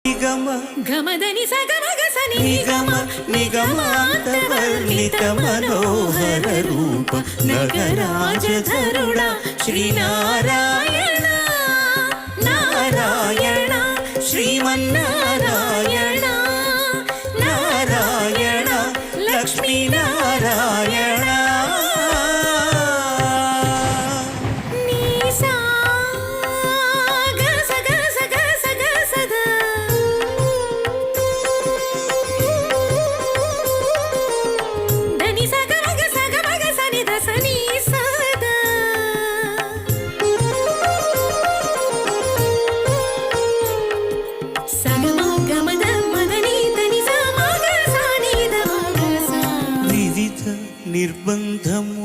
నిగమ గమదని సగమగసని నిగమ నిగమాంతవర్ణిత Manohara Roopa నగరాజధరుడా Sri Narayana Narayana Srimannarayana Narayana Lakshminarayana నిర్బంధము